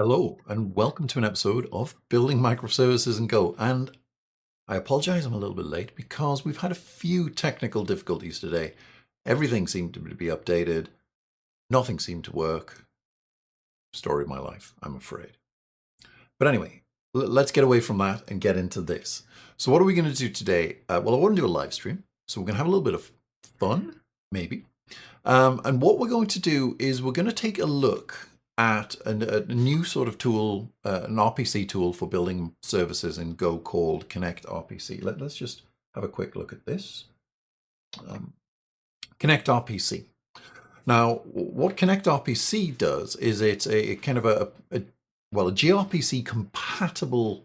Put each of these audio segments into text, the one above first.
Hello, and welcome to an episode of Building Microservices in Go. And I apologize I'm a little bit late because we've had a few technical difficulties today. Everything seemed to be updated. Nothing seemed to work. Story of my life, I'm afraid. But anyway, let's get away from that and get into this. So what are we going to do today? Well, I want to do a live stream. So we're going to have a little bit of fun, maybe. And what we're going to do is we're going to take a look at a new sort of tool, an RPC tool for building services in Go called Connect RPC. Let's just have a quick look at this. Connect RPC. Now, what Connect RPC does is it's a kind of a gRPC-compatible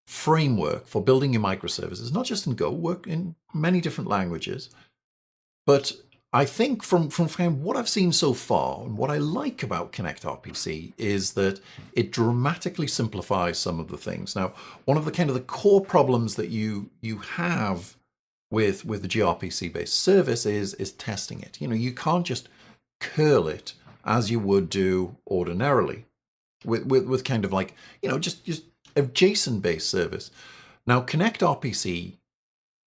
framework for building your microservices, not just in Go, work in many different languages. But I think from what I've seen so far, and what I like about Connect RPC is that it dramatically simplifies some of the things. Now, one of the kind of the core problems that you have with the gRPC-based service is testing it. You know, you can't just curl it as you would do ordinarily with kind of like, you know, just a JSON-based service. Now, Connect RPC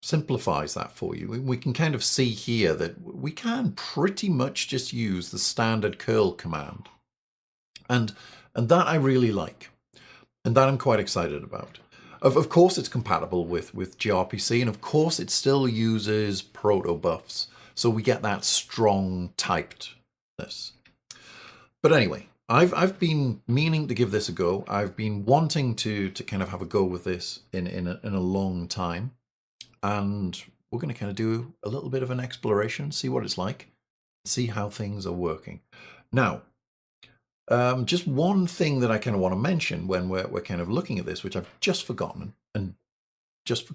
simplifies that for you. We can kind of see here that we can pretty much just use the standard curl command. And that I really like. And that I'm quite excited about. Of course, it's compatible with gRPC, and of course, it still uses protobufs. So we get that strong typedness. But anyway, I've been meaning to give this a go. I've been wanting to kind of have a go with this in a long time. And we're going to kind of do a little bit of an exploration, see what it's like, see how things are working. Now, just one thing that I kind of want to mention when we're kind of looking at this, which I've just forgotten, just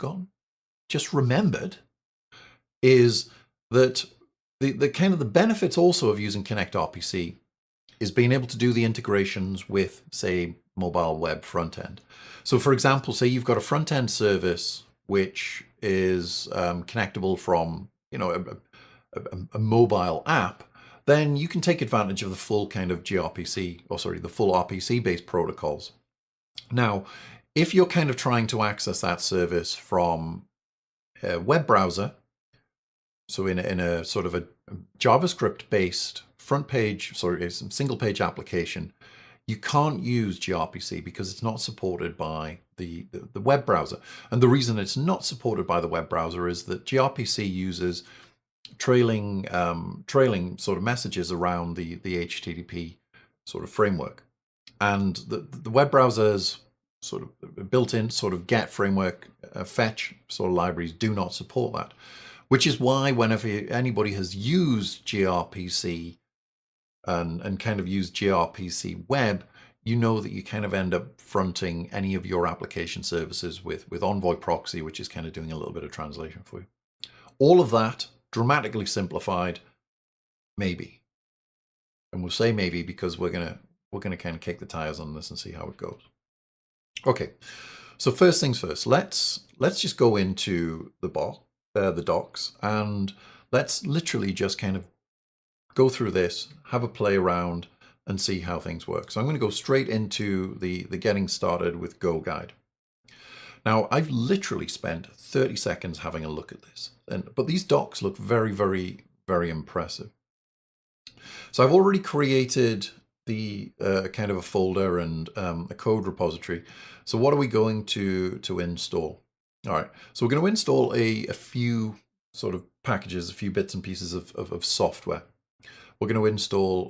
remembered, is that the kind of the benefits also of using Connect RPC is being able to do the integrations with, say, mobile web front end. So for example, say you've got a front end service which is connectable from, you know, a mobile app, then you can take advantage of the full kind of gRPC, or sorry, the full RPC-based protocols. Now, if you're kind of trying to access that service from a web browser, so in a sort of a JavaScript-based front page, sorry, single page application, you can't use gRPC because it's not supported by the web browser. And the reason it's not supported by the web browser is that gRPC uses trailing sort of messages around the HTTP sort of framework. And the web browser's sort of built-in sort of get framework, fetch sort of libraries do not support that. Which is why whenever anybody has used gRPC and kind of use gRPC web, you know that you kind of end up fronting any of your application services with Envoy proxy, which is kind of doing a little bit of translation for you. All of that dramatically simplified, maybe. And we'll say maybe because we're gonna kind of kick the tires on this and see how it goes. Okay, so first things first, let's just go into the docs, and let's literally just kind of go through this, have a play around, and see how things work. So I'm going to go straight into the getting started with Go guide. Now, I've literally spent 30 seconds having a look at this, but these docs look very, very, very impressive. So I've already created the kind of a folder and a code repository. So what are we going to install? All right, so we're going to install a few sort of packages, a few bits and pieces of software. We're going to install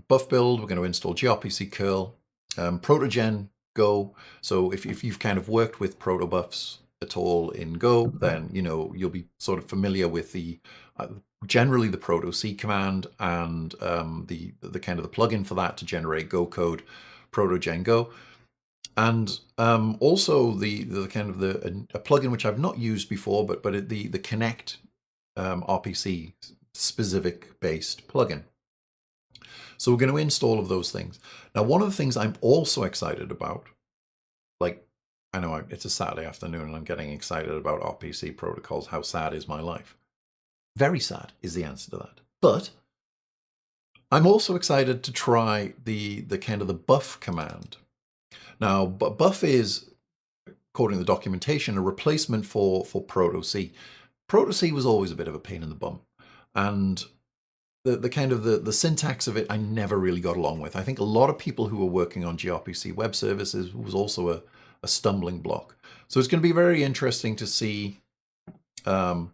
buff build, we're going to install gRPC curl, protogen Go. So if you've kind of worked with protobufs at all in Go, then you know you'll be sort of familiar with the generally the proto-C command and the kind of the plugin for that to generate Go code, protogen Go. And also the kind of a plugin which I've not used before, but the Connect RPC specific based plugin. So we're going to install all of those things. Now, one of the things I'm also excited about, like, I know it's a Saturday afternoon and I'm getting excited about RPC protocols. How sad is my life? Very sad is the answer to that. But I'm also excited to try the kind of the buff command. Now, buff is, according to the documentation, a replacement for proto-C. Proto-C was always a bit of a pain in the bum, and the kind of the syntax of it I never really got along with. I think a lot of people who were working on gRPC web services was also a stumbling block. So it's going to be very interesting to see how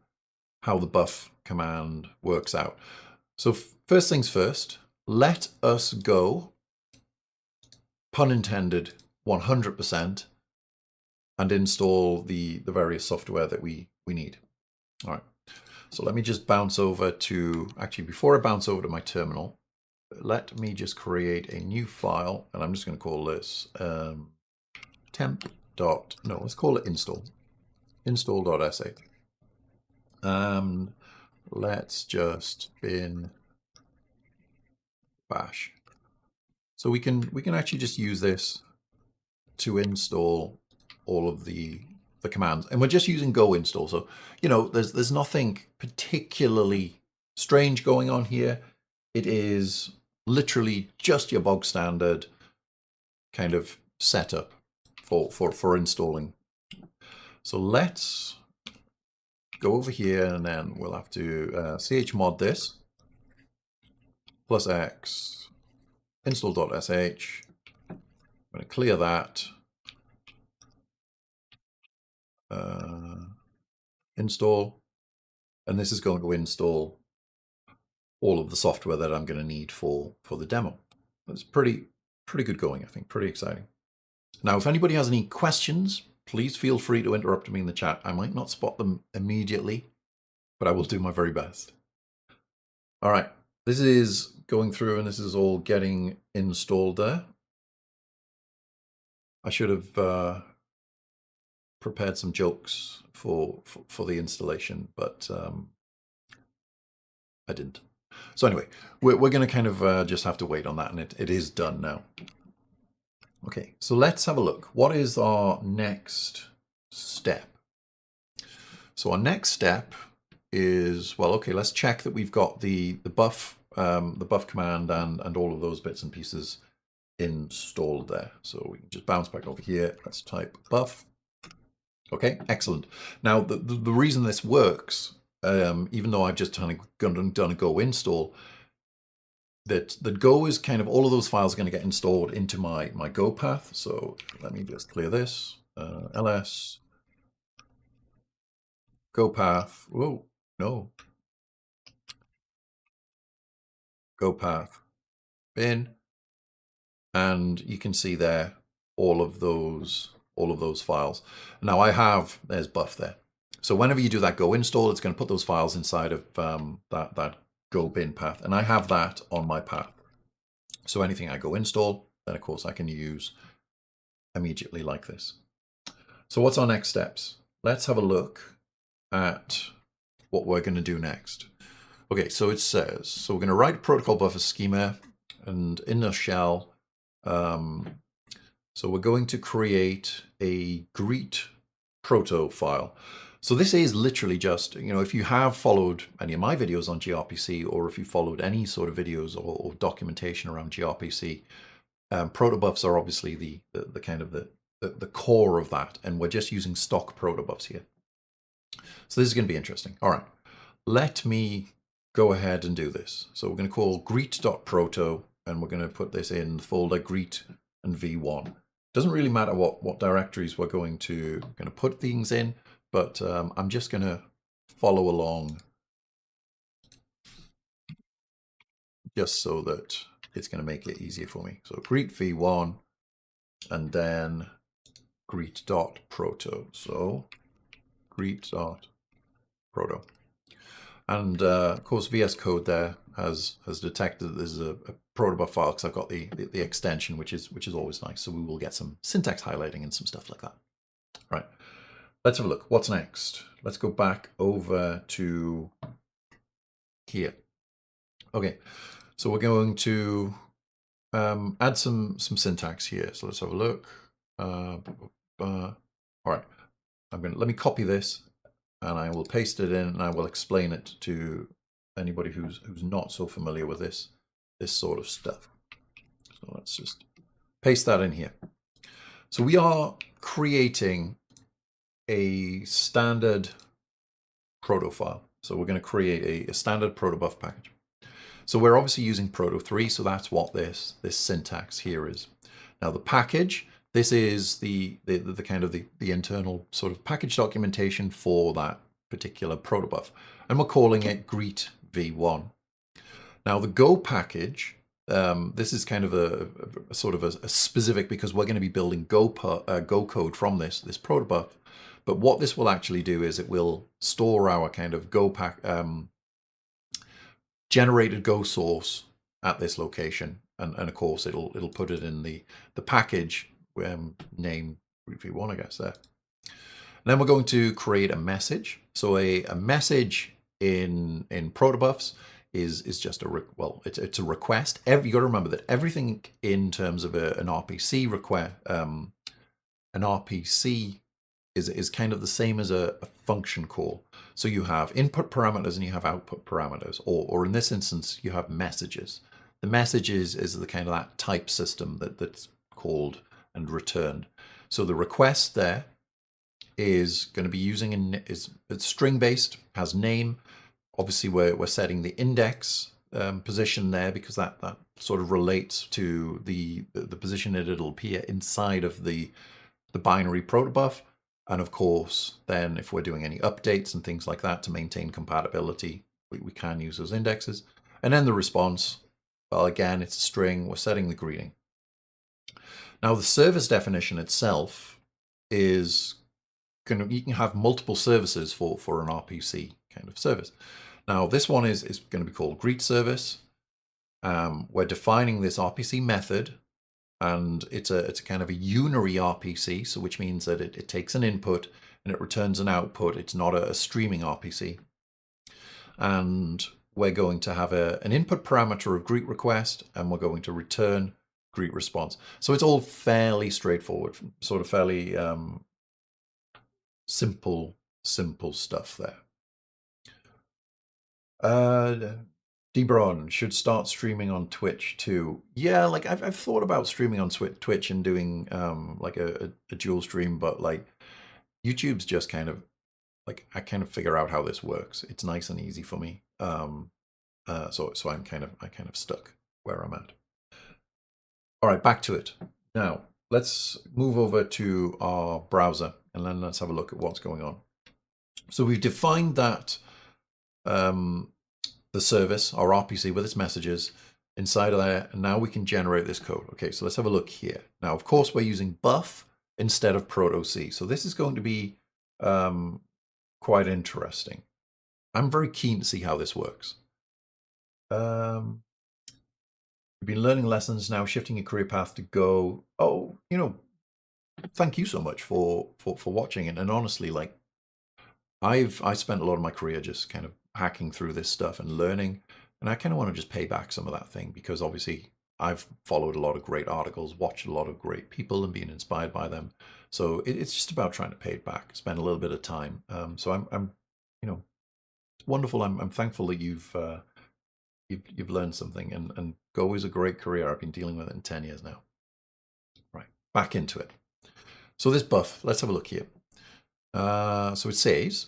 the buff command works out. So first things first, let us go, pun intended, 100%, and install the various software that we need. All right. So let me just bounce over to, actually, before I bounce over to my terminal, let me just create a new file, and I'm just going to call this let's call it install.sh. And let's just bin bash. So we can actually just use this to install all of the commands, and we're just using go install. So, you know, there's nothing particularly strange going on here. It is literally just your bog standard kind of setup for installing. So let's go over here, and then we'll have to chmod this +x install.sh. I'm going to clear that. Install, and this is going to install all of the software that I'm going to need for the demo. That's pretty good going, I think. Pretty exciting. Now, if anybody has any questions, please feel free to interrupt me in the chat. I might not spot them immediately, but I will do my very best. All right, this is going through, and this is all getting installed there. I should have prepared some jokes for the installation, but I didn't. So anyway, we're going to kind of just have to wait on that, and it is done now. Okay, so let's have a look. What is our next step? So our next step is, well, okay, let's check that we've got the buff command and all of those bits and pieces installed there. So we can just bounce back over here. Let's type buff. Okay, excellent. Now, the reason this works, even though I've just done a go install, that go is kind of all of those files are going to get installed into my go path. So let me just clear this. ls go path. Whoa, no. Go path bin, and you can see there all of those files. Now there's buff there. So whenever you do that go install, it's going to put those files inside of that go bin path, and I have that on my path. So anything I go install, then of course I can use immediately like this. So what's our next steps? Let's have a look at what we're going to do next. Okay, so it says, so we're going to write a protocol buffer schema, and in the shell, so we're going to create a greet proto file. So this is literally just, you know, if you have followed any of my videos on gRPC, or if you followed any sort of videos or documentation around gRPC, protobufs are obviously the kind of the core of that, and we're just using stock protobufs here. So this is going to be interesting. All right, let me go ahead and do this. So we're going to call greet.proto, and we're going to put this in the folder greet and v1. Doesn't really matter what directories we're going to put things in, but I'm just going to follow along just so that it's going to make it easier for me. So greet v1 and then greet.proto. So greet.proto. And of course, VS Code there has detected that there's a protobuf file because I've got the extension, which is always nice. So we will get some syntax highlighting and some stuff like that. Right. Let's have a look. What's next? Let's go back over to here. Okay. So we're going to add some syntax here. So let's have a look. All right. Let me copy this, and I will paste it in, and I will explain it to anybody who's not so familiar with this. this sort of stuff. So let's just paste that in here. So we are creating a standard proto file. So we're going to create a standard protobuf package. So we're obviously using proto 3, so that's what this syntax here is. Now the package, this is the kind of the internal sort of package documentation for that particular protobuf, and we're calling it greet v1. Now the Go package, this is kind of a sort of a specific, because we're going to be building Go code from this protobuf. But what this will actually do is it will store our kind of Go generated Go source at this location, and of course it'll put it in the package name v1, I guess there. And then we're going to create a message. So a message in protobufs is just it's a request. You got to remember that everything in terms of an RPC request, an RPC is kind of the same as a function call. So you have input parameters and you have output parameters, or in this instance, you have messages. The message is the kind of that type system that's called and returned. So the request there is going to be using it's string based, has name. Obviously, we're setting the index position there because that sort of relates to the position that it'll appear inside of the binary protobuf. And of course, then if we're doing any updates and things like that to maintain compatibility, we can use those indexes. And then the response, well, again, it's a string. We're setting the greeting. Now, the service definition itself is you can have multiple services for an RPC kind of service. Now, this one is going to be called greet service. We're defining this RPC method. And it's a kind of a unary RPC, so which means that it takes an input and it returns an output. It's not a streaming RPC. And we're going to have an input parameter of greet request, and we're going to return greet response. So it's all fairly straightforward, sort of fairly simple stuff there. Debron should start streaming on Twitch too. Yeah, like I've thought about streaming on Twitch and doing like a dual stream, but like YouTube's just kind of like I kind of figure out how this works. It's nice and easy for me. So I kind of stuck where I'm at. All right, back to it. Now let's move over to our browser and then let's have a look at what's going on. So we've defined that the service, our RPC with its messages inside of there, and now we can generate this code. Okay, so let's have a look here. Now, of course, we're using buff instead of proto-C, so this is going to be quite interesting. I'm very keen to see how this works. You've been learning lessons, now shifting your career path to Go. Oh, thank you so much for watching it. And honestly, like I spent a lot of my career just kind of hacking through this stuff and learning, and I kind of want to just pay back some of that thing, because obviously I've followed a lot of great articles, watched a lot of great people and been inspired by them. So it's just about trying to pay it back, spend a little bit of time. So I'm it's wonderful. I'm thankful that you've learned something, and Go is a great career. I've been dealing with it in 10 years now. Right, back into it. So this buff, let's have a look here. So it says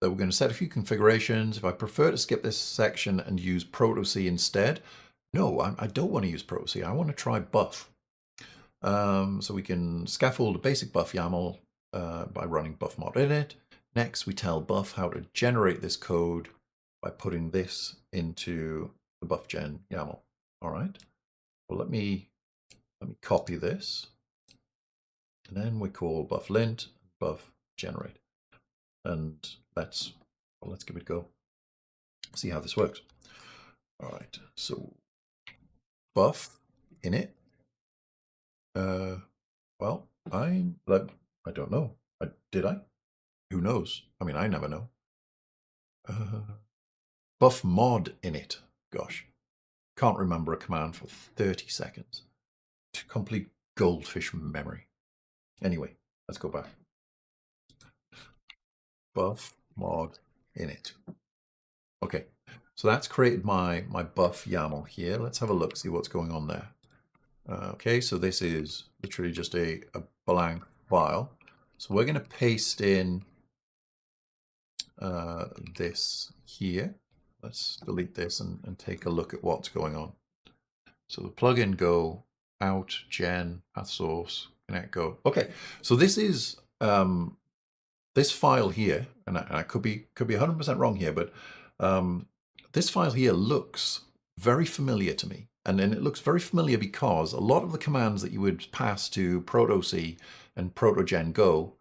that we're going to set a few configurations. If I prefer to skip this section and use proto-C instead, no, I don't want to use proto-C. I want to try buff. So we can scaffold a basic buff YAML by running buff mod init. Next, we tell buff how to generate this code by putting this into the buff gen YAML. All right. Well, let me copy this, and then we call buff lint buff generate, and let's give it a go. See how this works. All right. So buff init. Well, I don't know. Did I? Who knows? I mean, I never know. Buff mod init. Gosh, can't remember a command for 30 seconds. Complete goldfish memory. Anyway, let's go back. Buff mod init. Okay, So that's created my buff YAML here. Let's have a look, see what's going on there. Okay, so this is literally just a blank file. So we're going to paste in this here. Let's delete this and take a look at what's going on. So the plugin go out gen path source connect go. Okay, so this is this file here, and I could be 100% wrong here, but this file here looks very familiar to me. And then it looks very familiar because a lot of the commands that you would pass to proto-C and proto-gen go,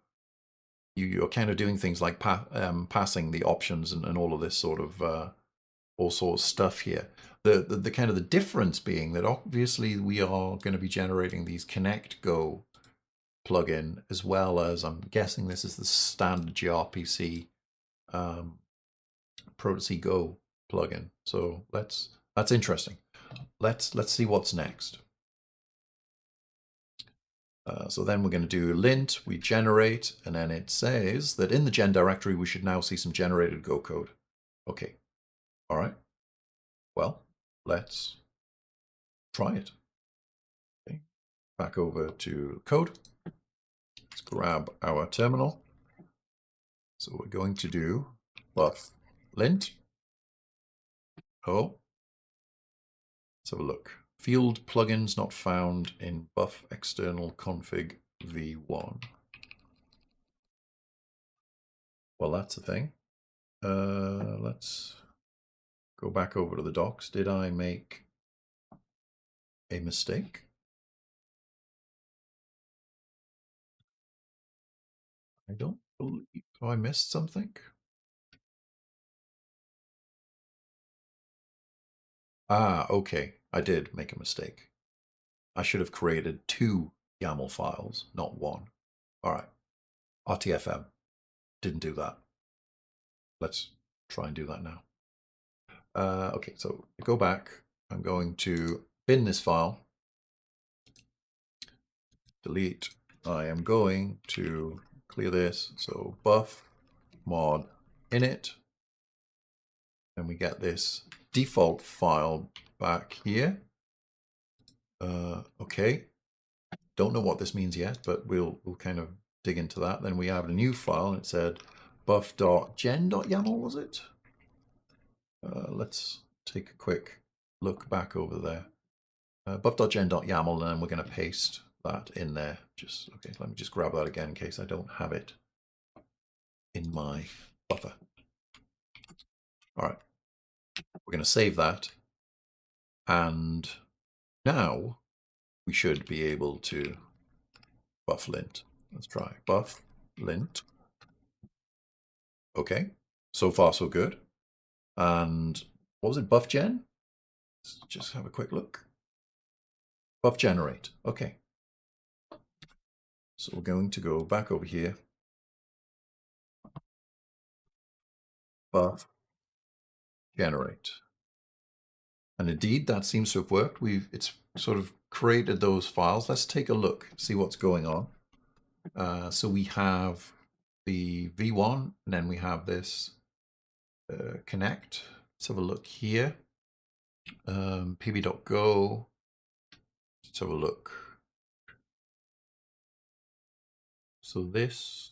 you're kind of doing things like passing the options and all of this sort of all sorts of stuff here. The kind of the difference being that obviously we are going to be generating these Connect Go plugin, as well as I'm guessing this is the standard gRPC proto-C Go plugin. So that's interesting. Let's see what's next. So then we're going to do lint, we generate, and then it says that in the gen directory we should now see some generated Go code. Okay, all right. Well, let's try it. Okay. Back over to code. Let's grab our terminal. So we're going to do buff lint. Oh, let's have a look. Field plugins not found in buff external config v1. Well, that's a thing. Let's go back over to the docs. Did I make a mistake? I don't believe. Oh, I missed something. Ah, okay. I did make a mistake. I should have created 2 YAML files, not 1. All right. RTFM. Didn't do that. Let's try and do that now. Okay, so go back. I'm going to bin this file. Delete. I am going to clear this. So buff mod init. And we get this default file back here. Okay. Don't know what this means yet, but we'll kind of dig into that. Then we have a new file, and it said buff.gen.yaml, was it? Let's take a quick look back over there. Buff.gen.yaml, and then we're going to paste that in there. Just okay. Let me just grab that again in case I don't have it in my buffer. All right. We're going to save that, and now we should be able to buff lint. Let's try buff lint. Okay, so far so good. And what was it, buff gen? Let's just have a quick look. Buff generate. Okay. So we're going to go back over here. Buff generate. And indeed, that seems to have worked. It's sort of created those files. Let's take a look, see what's going on. So we have the v1, and then we have this connect. Let's have a look here. pb.go. Let's have a look. So this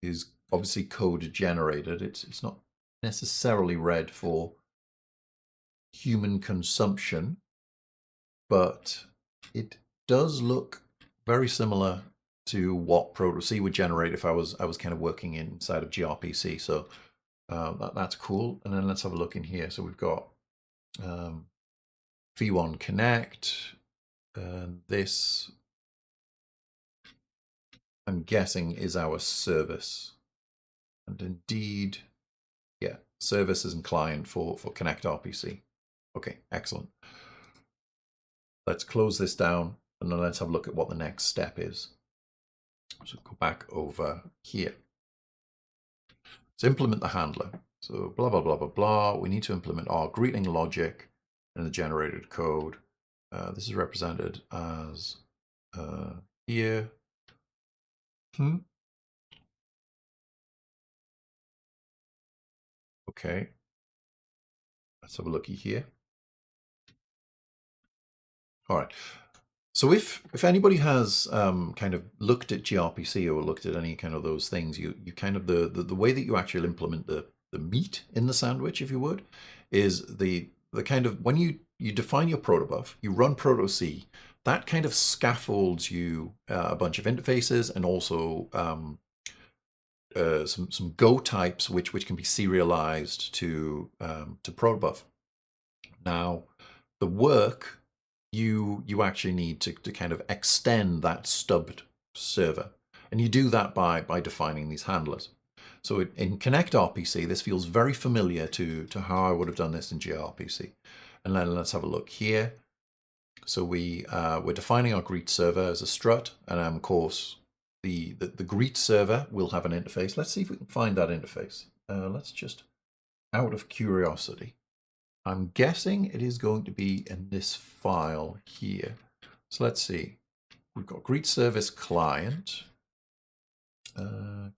is obviously code generated. It's not necessarily read for human consumption, but it does look very similar to what proto-C would generate if I was kind of working inside of gRPC. So that's cool. And then let's have a look in here. So we've got v1 connect, and this I'm guessing is our service. And indeed, yeah, services and client for Connect RPC. Okay, excellent. Let's close this down, and then let's have a look at what the next step is. So go back over here. So implement the handler. So blah, blah, blah, blah, blah. We need to implement our greeting logic in the generated code. This is represented as here. Okay. Let's have a looky here. All right. So if anybody has kind of looked at gRPC or looked at any kind of those things, you kind of the way that you actually implement the meat in the sandwich, if you would, is the kind of when you define your protobuf, you run proto-C, that kind of scaffolds you a bunch of interfaces and also some Go types which can be serialized to protobuf. Now, the work you actually need to kind of extend that stubbed server, and you do that by defining these handlers. So in Connect RPC, this feels very familiar to how I would have done this in gRPC. And then let's have a look here. So we're defining our greet server as a strut, and of course the greet server will have an interface. Let's see if we can find that interface. Let's just, out of curiosity, I'm guessing it is going to be in this file here. So let's see. We've got greet service client.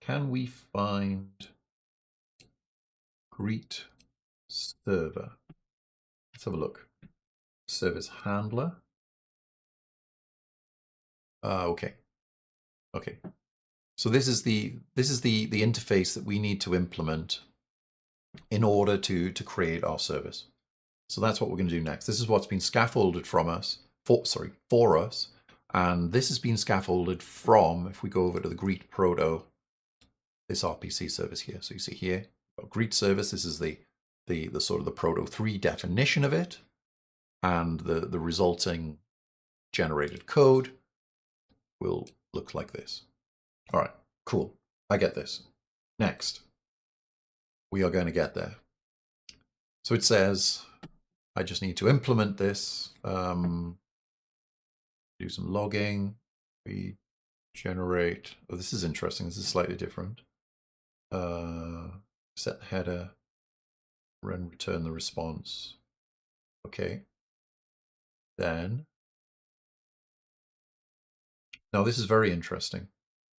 Can we find greet server? Let's have a look. Service handler. Okay. So this is the interface that we need to implement in order to create our service. So that's what we're going to do next. This is what's been scaffolded for us, and this has been scaffolded from, if we go over to the greet proto, this RPC service here. So you see here, greet service. This is the sort of the proto 3 definition of it, and the resulting generated code will look like this. All right, cool. I get this. Next, we are going to get there. So it says, I just need to implement this, do some logging, we generate, oh, this is interesting, this is slightly different. Set the header, then return the response. Okay. Then, now this is very interesting.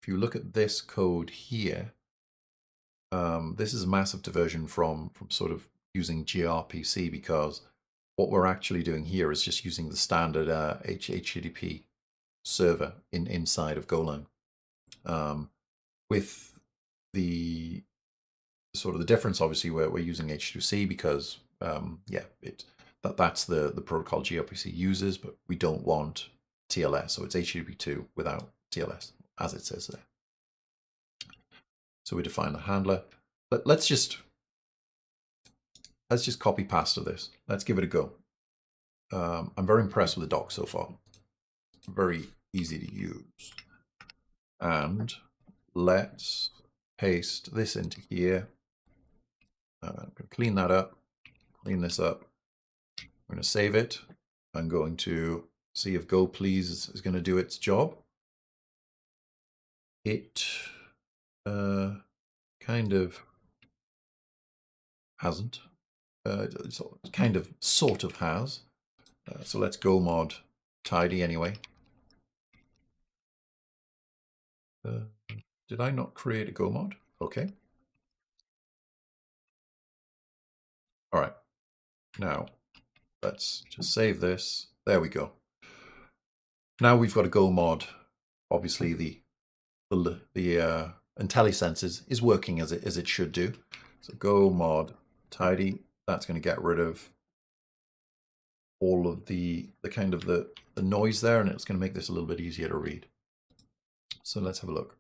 If you look at this code here, this is a massive diversion from sort of using gRPC, because what we're actually doing here is just using the standard HTTP server inside of Golang, with the sort of the difference, obviously, where we're using H2C because that's the protocol gRPC uses, but we don't want TLS, so it's HTTP2 without TLS, as it says there. So we define the handler. Let's just copy pasta this. Let's give it a go. I'm very impressed with the doc so far. Very easy to use. And let's paste this into here. I'm going to clean that up, clean this up. I'm going to save it. I'm going to see if Go Please is going to do its job. It kind of hasn't. It kind of, sort of has. So let's go mod tidy anyway. Did I not create a go mod? Okay. All right. Now let's just save this. There we go. Now we've got a go mod. Obviously the IntelliSense is working as it should do. So go mod tidy. That's going to get rid of all of the kind of the noise there, and it's going to make this a little bit easier to read. So let's have a look.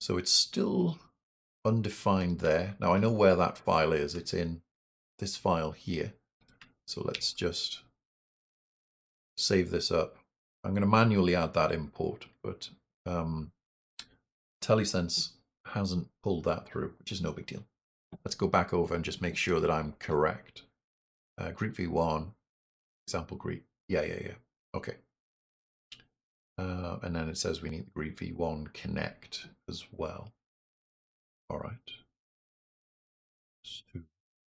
So it's still undefined there. Now I know where that file is. It's in this file here. So let's just save this up. I'm going to manually add that import, but IntelliSense hasn't pulled that through, which is no big deal. Let's go back over and just make sure that I'm correct. Greet v1, example greet. Yeah. Okay. And then it says we need the greet v1 connect as well. All right. So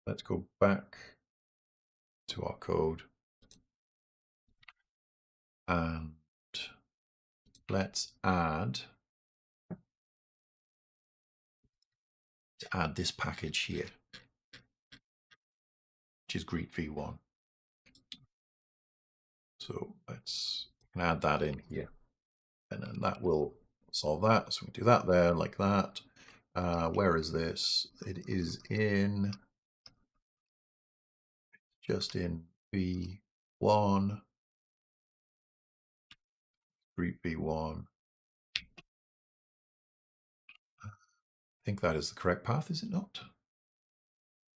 let's go back to our code. And let's add this package here. which is greet v1. So let's add that in here, and then that will solve that. So we can do that there like that. Where is this? It is in just in v1, greet v1. I think that is the correct path, is it not?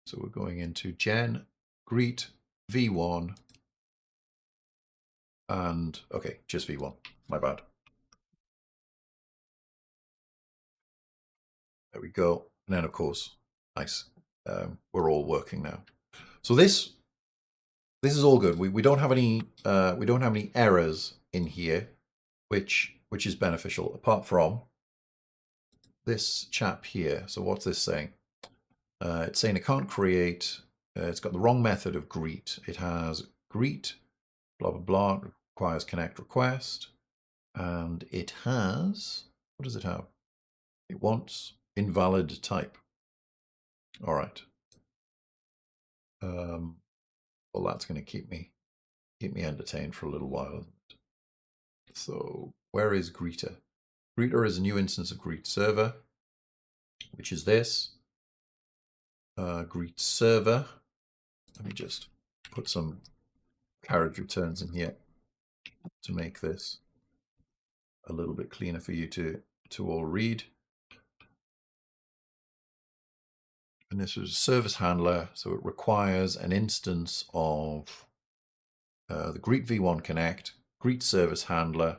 So we're going into gen greet v1 and okay, just v1. My bad. There we go. And then of course, nice. We're all working now. So this is all good. We don't have any errors in here, which is beneficial apart from this chap here. So what's this saying? It's saying it can't create. It's got the wrong method of greet. It has greet, blah blah blah. Requires connect request, and it has, what does it have? It wants invalid type. All right. Well, that's going to keep me entertained for a little while, isn't it? So where is greeter? Greeter is a new instance of greet server, which is this. Greet server. Let me just put some carriage returns in here to make this a little bit cleaner for you to all read. And this is a service handler, so it requires an instance of the greet v1 connect, greet service handler,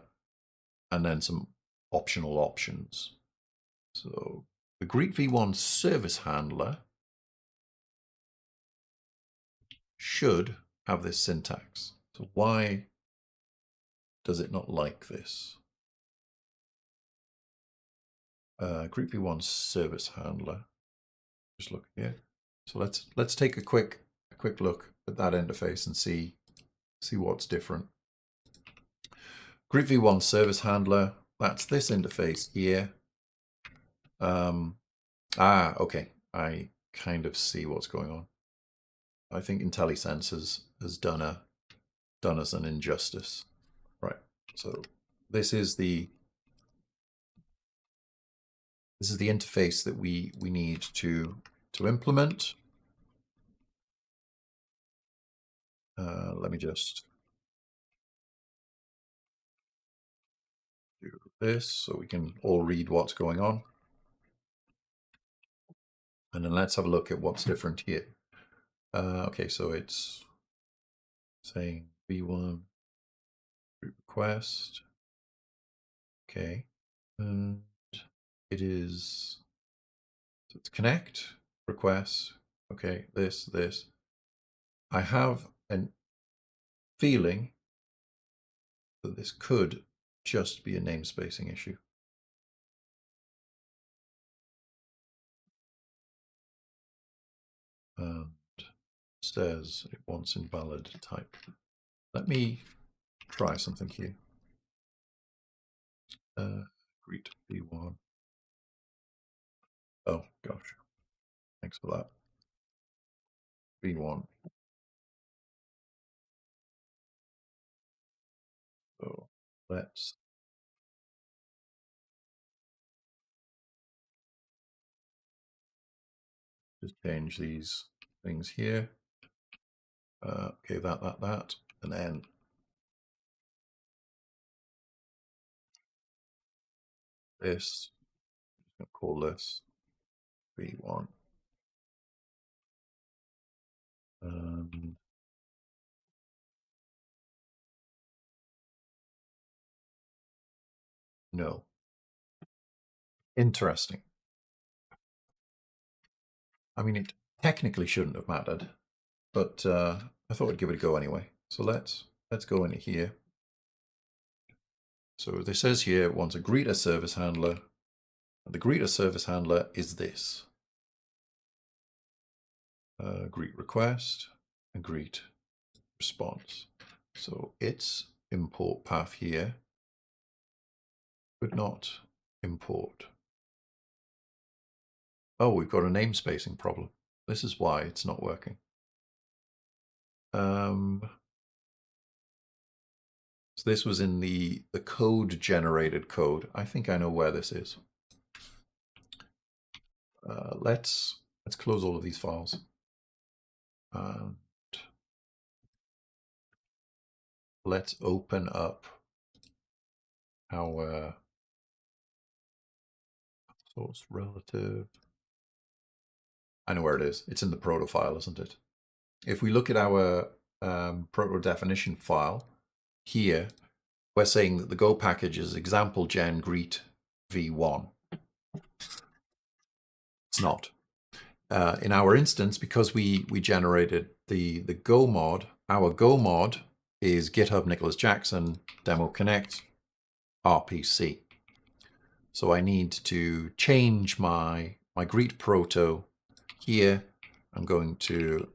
and then some optional options. So the greet v1 service handler should have this syntax. So why does it not like this? Greet v1 service handler. Just look here. So let's take a quick look at that interface and see what's different. Greet v1 service handler. That's this interface here. Okay. I kind of see what's going on. I think IntelliSense has done us an injustice. Right. So this is the interface that we need to implement. Let me just do this so we can all read what's going on. And then let's have a look at what's different here. Okay, so it's saying v1 request. Okay, and it is, so it's connect request. Okay, this. I have a feeling that this could just be a namespacing issue. And it says it wants invalid type. Let me try something here. Greet v1. Oh gosh, thanks for that. v1. So let's just change these things here. Okay, that, and then this. I'm going to call this v1. No. Interesting. I mean, it technically shouldn't have mattered, but I thought I'd give it a go anyway. So let's go into here. So this says here it wants a greeter service handler. And the greeter service handler is this. Greet request and greet response. So its import path here could not import. Oh, we've got a namespacing problem. This is why it's not working. So this was in the code generated code. I think I know where this is. Let's close all of these files. And let's open up our source relative. I know where it is. It's in the proto file, isn't it? If we look at our proto definition file here, we're saying that the Go package is example gen greet v1. It's not. In our instance, because we generated the Go mod, our Go mod is GitHub Nicholas Jackson demo Connect RPC. So I need to change my greet proto here. I am going to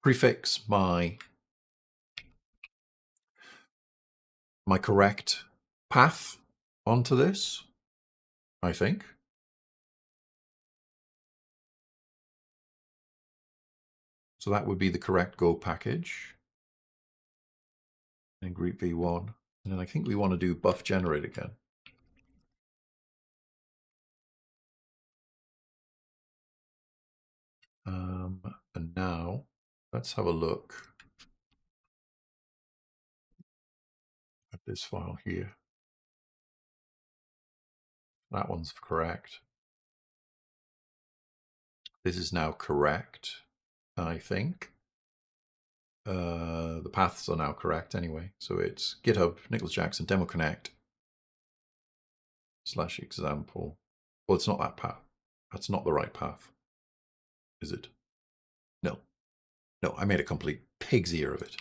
prefix my correct path onto this, I think. So that would be the correct Go package. And greet v1. And then I think we want to do buff generate again. And now let's have a look at this file here. That one's correct. This is now correct, I think. The paths are now correct anyway. So it's GitHub Nicholas Jackson demo connect / example. Well, it's not that path. That's not the right path, is it? No. No, I made a complete pig's ear of it.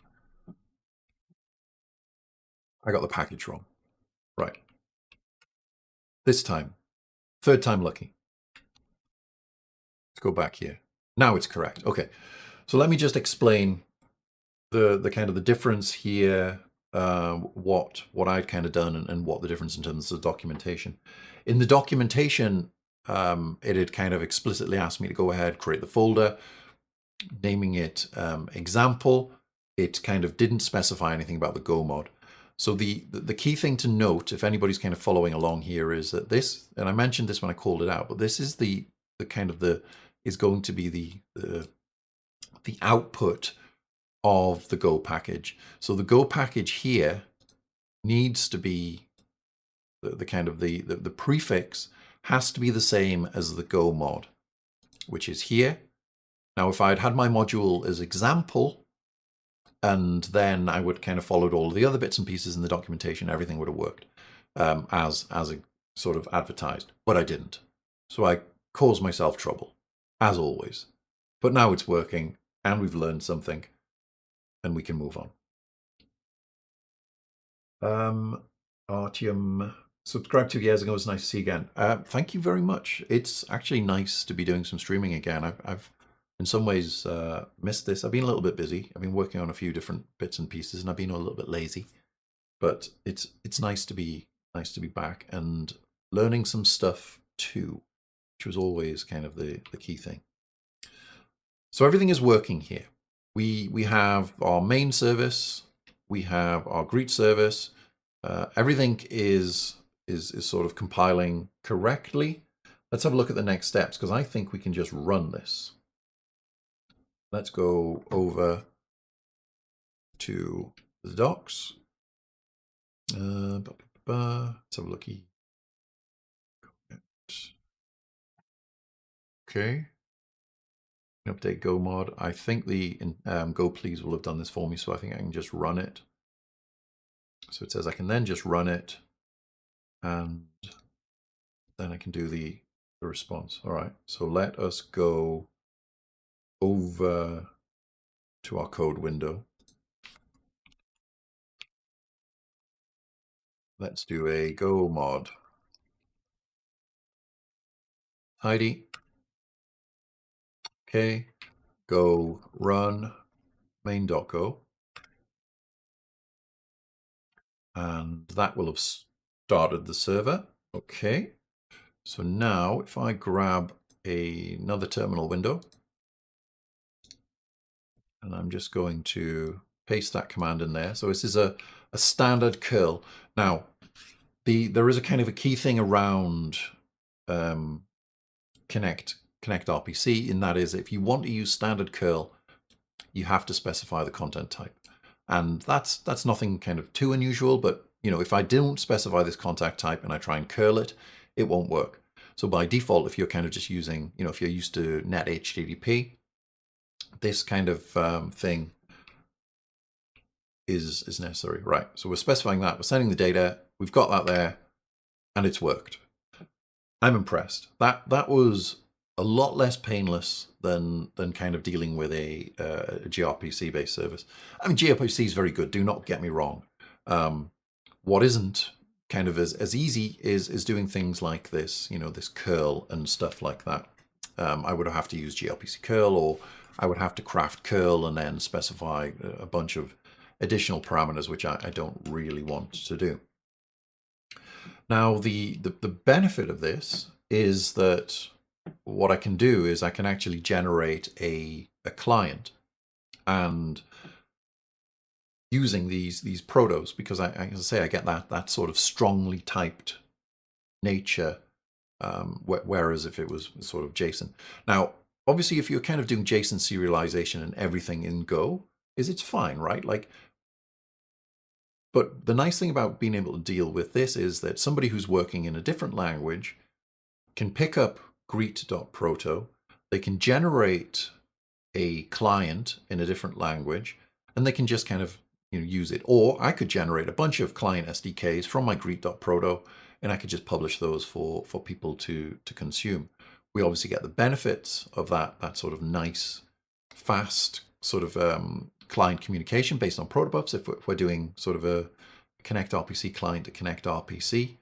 I got the package wrong. Right. This time, third time lucky. Let's go back here. Now it's correct. Okay. So let me just explain the kind of the difference here, what I'd kind of done and what the difference in terms of documentation. In the documentation, it had kind of explicitly asked me to go ahead, create the folder, naming it example. It kind of didn't specify anything about the Go mod. So the key thing to note, if anybody's kind of following along here, is that this, and I mentioned this when I called it out, but this is the kind of is going to be the output of the Go package. So the Go package here needs to be the kind of the prefix has to be the same as the Go mod, which is here. Now, if I'd had my module as example, and then I would kind of followed all the other bits and pieces in the documentation, everything would have worked as a sort of advertised, but I didn't. So I caused myself trouble, as always. But now it's working, and we've learned something, and we can move on. Artyom subscribed 2 years ago. It's nice to see you again. Thank you very much. It's actually nice to be doing some streaming again. I've in some ways missed this. I've been a little bit busy. I've been working on a few different bits and pieces, and I've been a little bit lazy. But it's nice to be back and learning some stuff too, which was always kind of the key thing. So everything is working here. We have our main service. We have our greet service. Everything is sort of compiling correctly. Let's have a look at the next steps, because I think we can just run this. Let's go over to the docs. Let's have a looky. Okay. Update Go mod. I think the Go please will have done this for me, so I think I can just run it. So it says I can then just run it, and then I can do the response. All right, so let us go over to our code window. Let's do a Go mod. Tidy. Okay, go run main.go. And that will have started the server. Okay, so now if I grab another terminal window. And I'm just going to paste that command in there. So this is a standard curl. Now, there is a kind of a key thing around Connect RPC, and that is if you want to use standard curl, you have to specify the content type. And that's nothing kind of too unusual, but you know, if I don't specify this content type and I try and curl it, it won't work. So by default, if you're kind of just using, you know, if you're used to net HTTP, this kind of thing is necessary, right? So we're specifying that, we're sending the data, we've got that there, and it's worked. I'm impressed. That was a lot less painless than kind of dealing with a gRPC-based service. I mean, gRPC is very good, do not get me wrong. What isn't kind of as easy is doing things like this, you know, this curl and stuff like that. I would have to use gRPC curl, or I would have to craft curl and then specify a bunch of additional parameters, which I don't really want to do. Now, the benefit of this is that what I can do is I can actually generate a client, and using these protos, because as I say, I get that sort of strongly typed nature, whereas if it was sort of JSON. Now, obviously, if you're kind of doing JSON serialization and everything in Go, it's fine, right? Like, but the nice thing about being able to deal with this is that somebody who's working in a different language can pick up greet.proto, they can generate a client in a different language, and they can just kind of, you know, use it. Or I could generate a bunch of client SDKs from my greet.proto, and I could just publish those for people to consume. We obviously get the benefits of that sort of nice, fast sort of client communication based on protobufs if we're doing sort of a Connect RPC client to Connect RPC.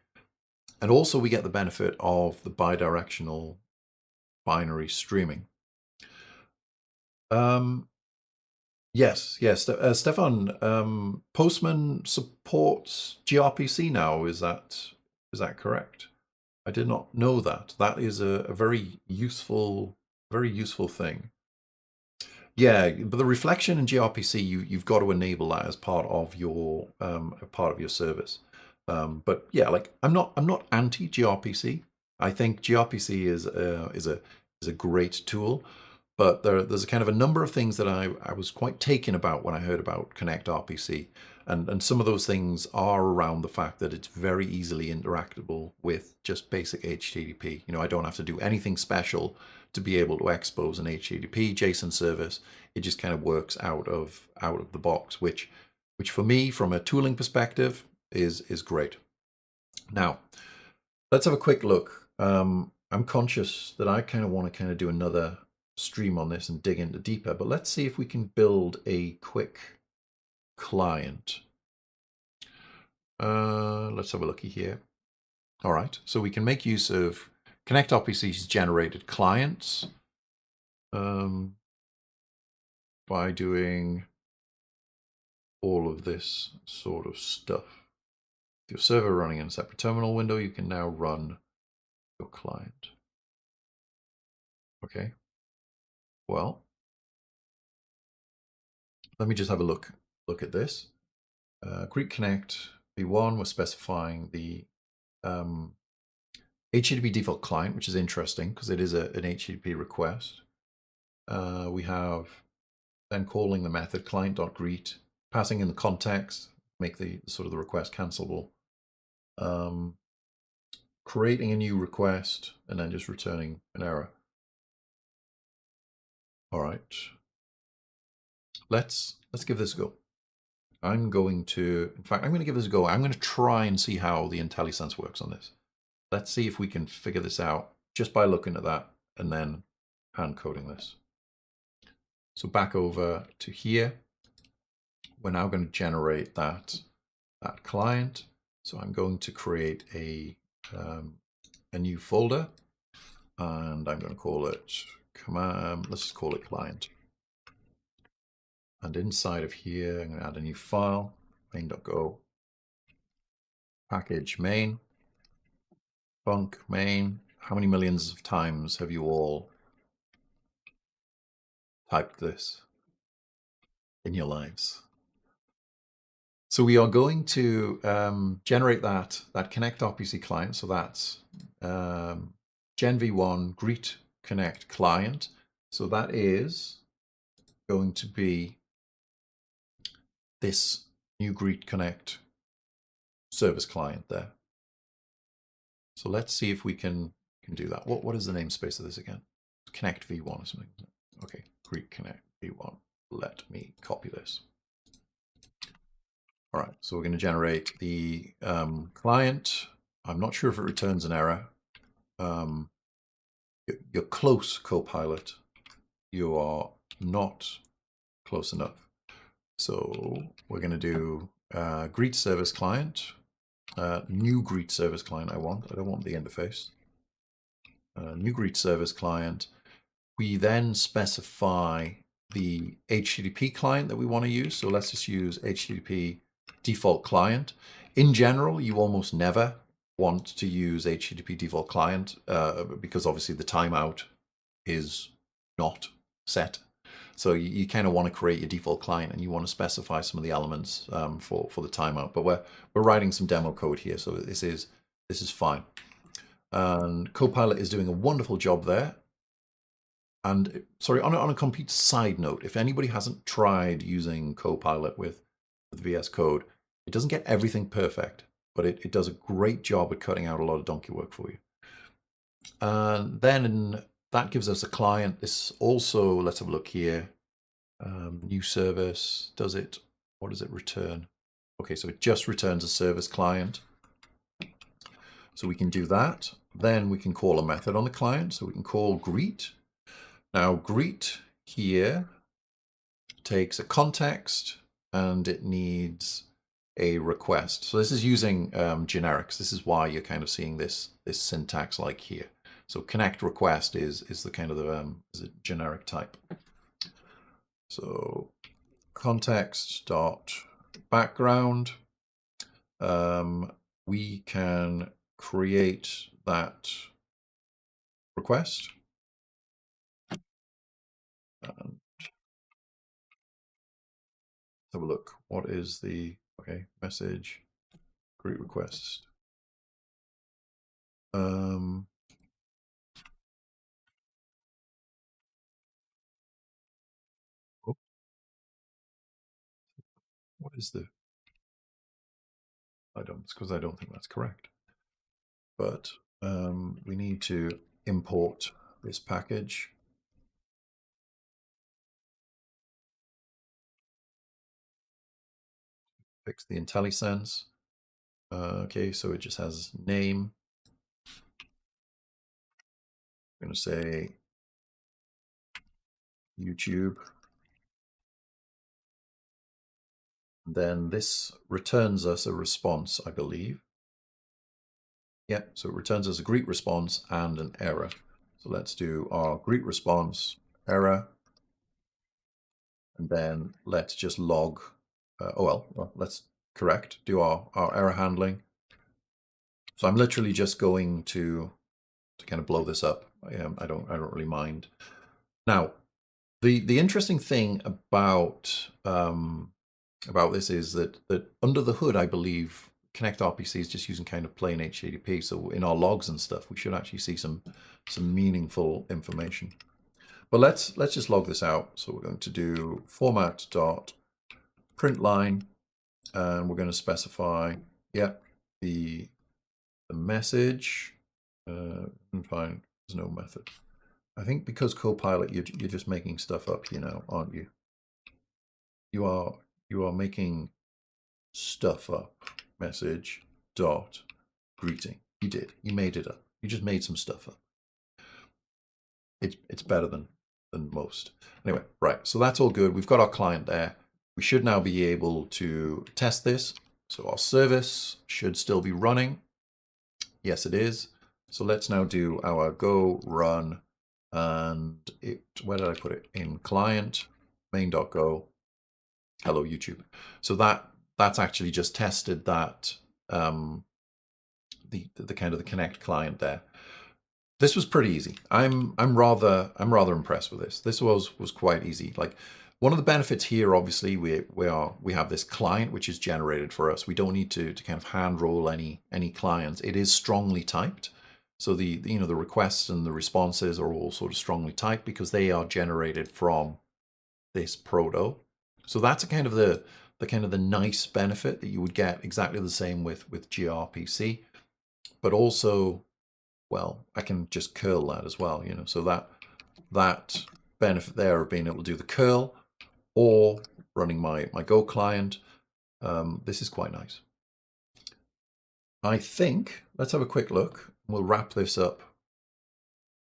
And also we get the benefit of the bidirectional binary streaming. Yes, Stefan, Postman supports gRPC now. Is that correct? I did not know that. That is a very useful thing. Yeah, but the reflection in gRPC, you've got to enable that as part of your service. But yeah, like I'm not anti gRPC. I think gRPC is a great tool, but there's a kind of a number of things that I was quite taken about when I heard about Connect RPC, and some of those things are around the fact that it's very easily interactable with just basic HTTP. You know, I don't have to do anything special to be able to expose an HTTP JSON service. It just kind of works out of the box, which for me, from a tooling perspective, is great. Now, let's have a quick look. I'm conscious that I kind of want to kind of do another stream on this and dig into deeper, but let's see if we can build a quick client. Let's have a looky here. All right, so we can make use of Connect RPC's generated clients by doing all of this sort of stuff. With your server running in a separate terminal window, you can now run your client. Okay. Well, let me just have a look at this. Greet Connect v1, we're specifying the HTTP default client, which is interesting because it is an HTTP request. We have then calling the method client.greet, passing in the context, make the sort of the request cancelable, creating a new request, and then just returning an error. All right, let's give this a go. I'm going to give this a go. I'm going to try and see how the IntelliSense works on this. Let's see if we can figure this out just by looking at that and then hand coding this. So back over to here, we're now going to generate that client. So I'm going to create a new folder, and I'm going to call it command. Let's just call it client. And inside of here, I'm going to add a new file, main.go, package main, func main, how many millions of times have you all typed this in your lives? So we are going to generate that Connect RPC client. So that's Gen v1 greet connect client. So that is going to be this new greet connect service client there. So let's see if we can do that. What is the namespace of this again? Connect v1 or something. Okay, greet connect v1. Let me copy this. All right, so we're going to generate the client. I'm not sure if it returns an error. You're close, Copilot. You are not close enough. So we're going to do greet service client, new greet service client I don't want the interface. New greet service client. We then specify the HTTP client that we want to use. So let's just use HTTP default client. In general, you almost never want to use HTTP default client because obviously the timeout is not set. So you kind of want to create your default client and you want to specify some of the elements for the timeout. But we're writing some demo code here, so this is fine. And Copilot is doing a wonderful job there. And sorry, on a complete side note, if anybody hasn't tried using Copilot with VS Code, it doesn't get everything perfect, but it does a great job at cutting out a lot of donkey work for you. And then that gives us a client. This also, let's have a look here. New service, what does it return? Okay, so it just returns a service client. So we can do that. Then we can call a method on the client. So we can call greet. Now greet here takes a context and it needs a request. So this is using generics. This is why you're kind of seeing this syntax like here. So connect request is the kind of is a generic type. So context dot background. We can create that request. And have a look. What is the message greet request? What is the? It's because I don't think that's correct. But we need to import this package. Fix the IntelliSense. Okay, so it just has name. I'm going to say YouTube. And then this returns us a response, I believe. Yeah, so it returns us a greet response and an error. So let's do our greet response error. And then let's just log, let's do our error handling. So I'm literally just going to kind of blow this up. I don't really mind. Now, the interesting thing about this is that under the hood, I believe Connect RPC is just using kind of plain HTTP. So in our logs and stuff, we should actually see some meaningful information. But let's just log this out. So we're going to do format.println, and we're going to specify the message. Fine, there's no method. I think because Copilot, you're just making stuff up here now, aren't you? You are making stuff up. Message dot greeting. You did. You made it up. You just made some stuff up. It's better than most. Anyway, right. So that's all good. We've got our client there. We should now be able to test this. So our service should still be running. Yes, it is. So let's now do our go run, and where did I put it? In client main.go. Hello YouTube. So that's actually just tested that the kind of the Connect client there. this was pretty easy. I'm rather impressed with this. This was quite easy. Like, one of the benefits here, obviously, we have this client which is generated for us. We don't need to kind of hand roll any clients. It is strongly typed. So the requests and the responses are all sort of strongly typed because they are generated from this proto. So that's kind of the nice benefit that you would get exactly the same with gRPC, but also, well, I can just curl that as well, so that benefit there of being able to do the curl or running my Go client, this is quite nice. I think, let's have a quick look. We'll wrap this up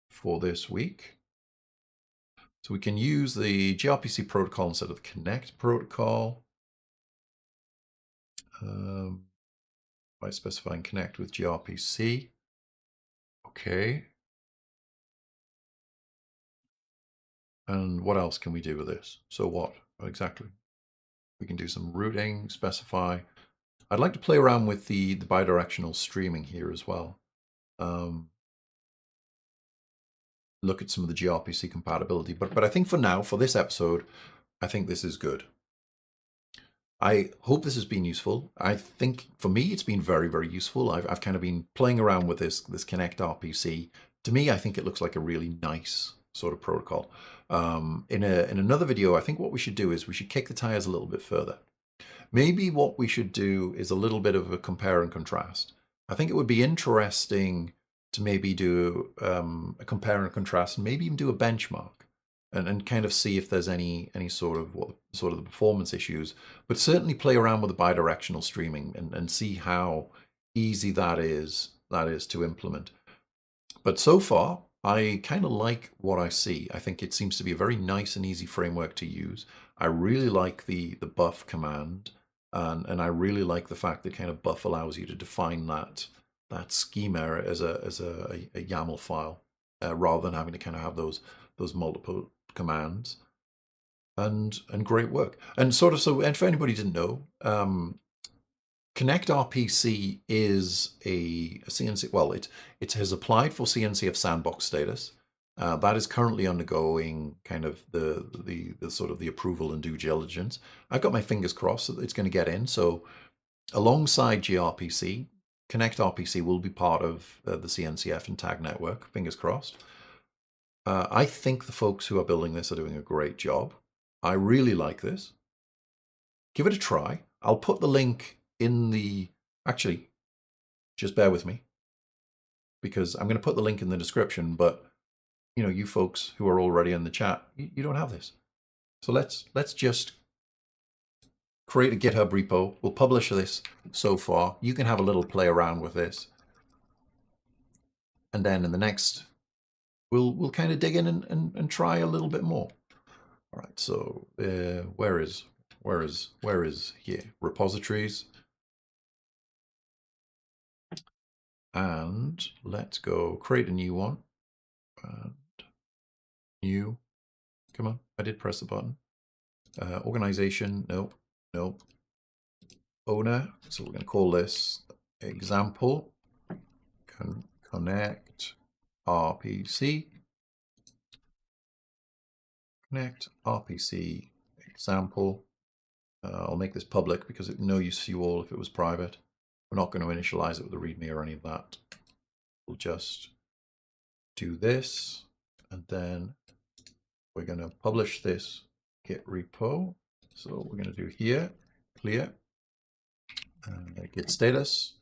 for this week. So we can use the gRPC protocol instead of the Connect protocol. By specifying Connect with gRPC. Okay. And what else can we do with this? So what exactly? We can do some routing, specify. I'd like to play around with the bidirectional streaming here as well. Look at some of the gRPC compatibility, but I think for now, for this episode, I think this is good. I hope this has been useful. I think for me, it's been very, very useful. I've kind of been playing around with this Connect RPC. To me, I think it looks like a really nice sort of protocol. In another video, I think what we should do is we should kick the tires a little bit further. Maybe what we should do is a little bit of a compare and contrast. I think it would be interesting to maybe do a compare and contrast, and maybe even do a benchmark, and kind of see if there's any sort of the performance issues, but certainly play around with the bidirectional streaming and see how easy that is to implement. But so far, I kind of like what I see. I think it seems to be a very nice and easy framework to use. I really like the buff command, and I really like the fact that kind of buff allows you to define that schema as a YAML file, rather than having to kind of have those multiple commands. And great work. And sort of, so, and for anybody who didn't know, Connect RPC is a CNC, well, it has applied for CNCF sandbox status. That is currently undergoing kind of the sort of the approval and due diligence. I've got my fingers crossed that it's going to get in. So alongside gRPC, Connect RPC will be part of the CNCF and tag network, fingers crossed. I think the folks who are building this are doing a great job. I really like this. Give it a try. I'll put the link in the, actually, just bear with me, because I'm going to put the link in the description, but you folks who are already in the chat, you don't have this. So let's just create a GitHub repo. We'll publish this so far. You can have a little play around with this. And then in the next, we'll kind of dig in and try a little bit more. All right, so where is here? Repositories. And let's go create a new one. And new, come on, I did press the button. Organization, nope. Owner, so we're going to call this example, Connect RPC. Connect RPC example. I'll make this public because it's no use to you all if it was private. We're not going to initialize it with a README or any of that. We'll just do this, and then we're going to publish this Git repo. So we're going to do here, clear, Git status.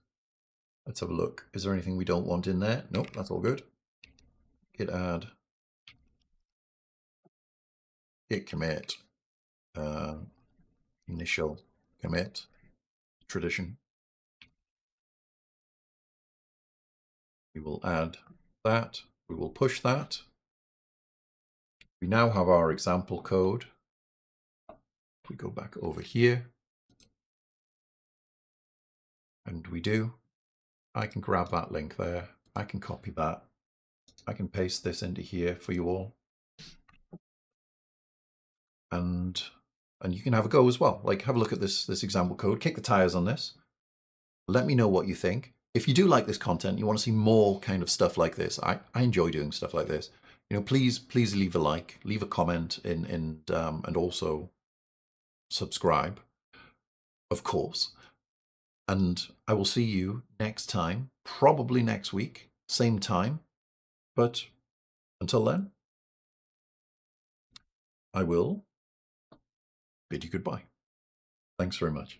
Let's have a look. Is there anything we don't want in there? Nope, that's all good. Git add, Git commit, initial commit, tradition. We will add that. We will push that. We now have our example code. If we go back over here, and we do, I can grab that link there. I can copy that. I can paste this into here for you all. And you can have a go as well. Like, have a look at this example code, kick the tires on this. Let me know what you think. if you do like this content, you want to see more kind of stuff like this, I enjoy doing stuff like this. Please leave a like, leave a comment, and also subscribe, of course. And I will see you next time, probably next week, same time. But until then, I will bid you goodbye. Thanks very much.